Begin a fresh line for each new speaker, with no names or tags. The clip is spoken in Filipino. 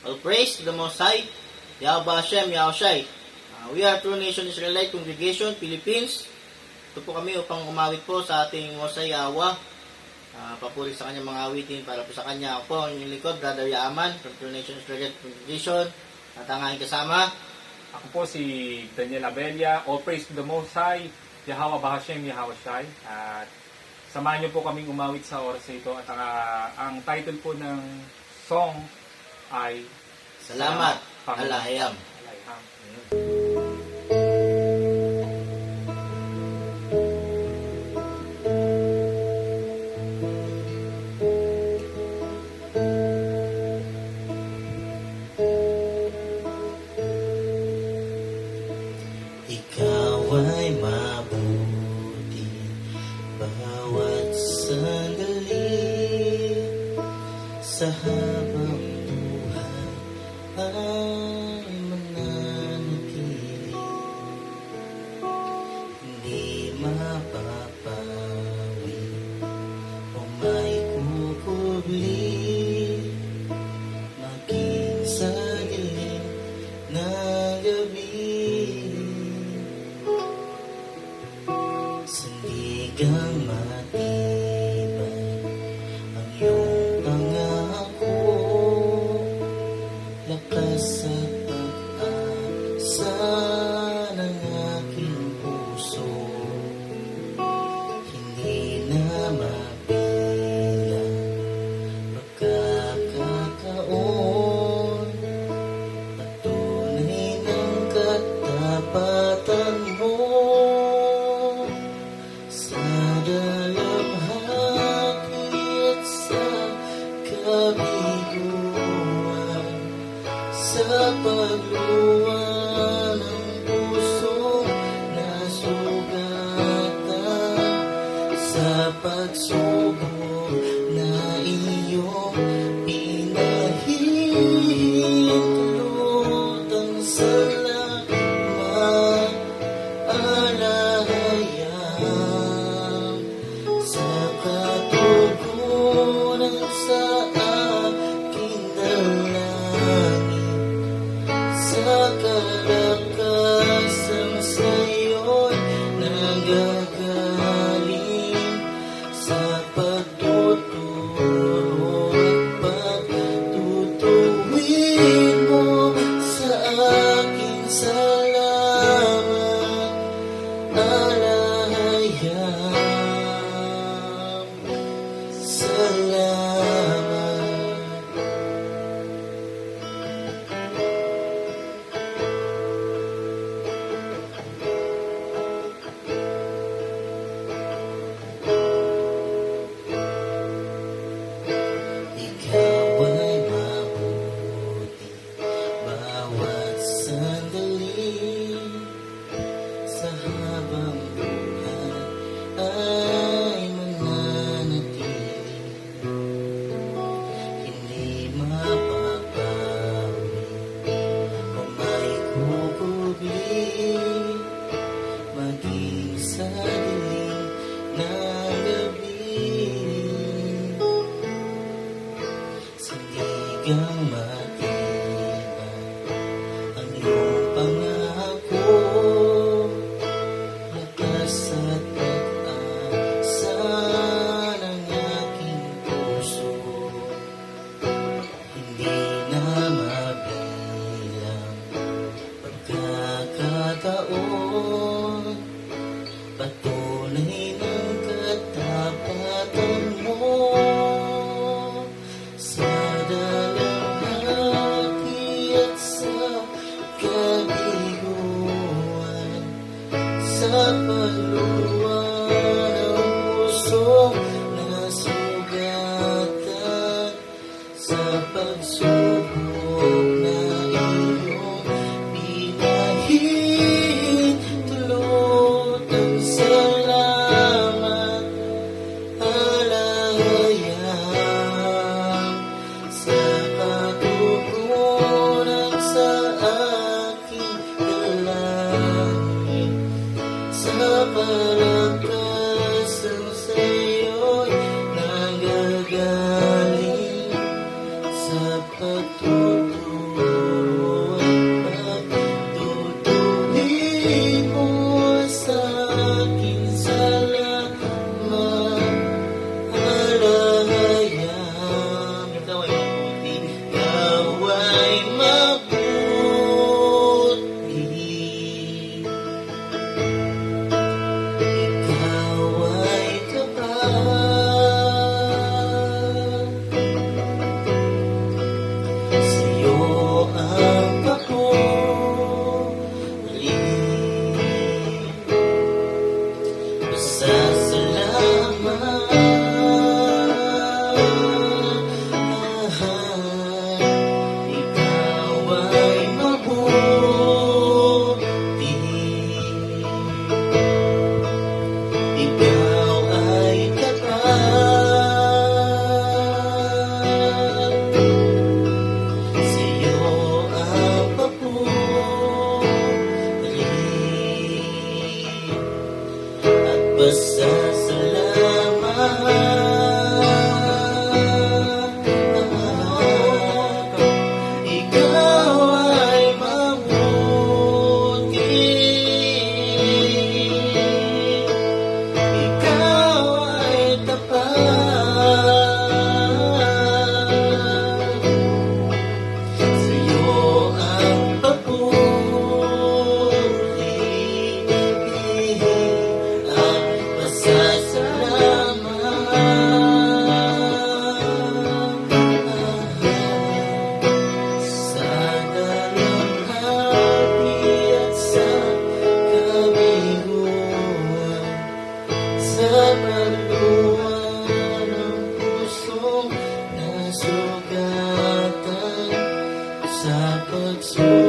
All praise to the Most High, Yahweh Hashem, Yahushai. We are True Nation Israelite Congregation, Philippines. Ito po kami upang umawit po sa ating Most High Yahweh. Papuri sa kanyang mga awitin para po sa kanya. Ako po, ang inyong likod, Brother Yaman, from True Nation Israelite Congregation. At ang aking kasama,
ako po si Daniel Abella. All praise to the Most High, Yahweh Hashem, Yahushai. At samahan niyo po kaming umawit sa oras na ito. At ang title po ng song ay
Salamat, Alahayam.
Ikaw ay mabuti bawat sandali sa habang buhay ay mananatili, hindi mapapawi o may kukubli maging sa dilim ng gabi. Sandigang matibay ang iyong pangako, lakas at pag-asa ng aking puso, hindi na mabilang pagkakataon, patunay ng katapatan mo. Sa dalamhati at sa kabiguan, sa pagluwa ng pusong nasugatan, sa pagsubok na iyong pinahintulot, salamat, alahayam, sa katugunan sa aking dalangin, sa kalakasan sa'yo'y nanggagaling, sa pagtuturo at pagtutuwid mo sa aking salamat, alahayam, salamat. Ikaw ay mabuti bawat sandali sa habang buhay ay mananatili, hindi mapapawi o may kukubli maging sa dilim ng gabi. Sandigang matibay ang iyong pangako, lakas at pag-asa ng aking puso, hindi na mabilang pagkakataon, patunay ng katapatan mo. Sa dalamhati at sa kabiguan, sa pagluwa ng pusong nasugatan, sa pagsubok na iyong pinahintulot, salamat, alahayam, sa katugunan sa aking dalangin, sa palakasan sa'yo'y nanggagaling, sa pagtuturo at pagtutuloy mo sa akin salamat alahayam.
Ikaw ay mabuti.
Ikaw ay mabuti. Ikaw ay tapat. Sa'yo ang papuri. Ikaw ay mabuti. Ikaw ay tapat. Sa'yo ang papuri at pasasalamat. Ikaw ay mabuti. Ikaw ay tapat. Sa'yo ang papuri at pasasalamat. Sa dalamhati at sa kabiguan, sa kaluwan ng pusong nasugatan, sa pagsulat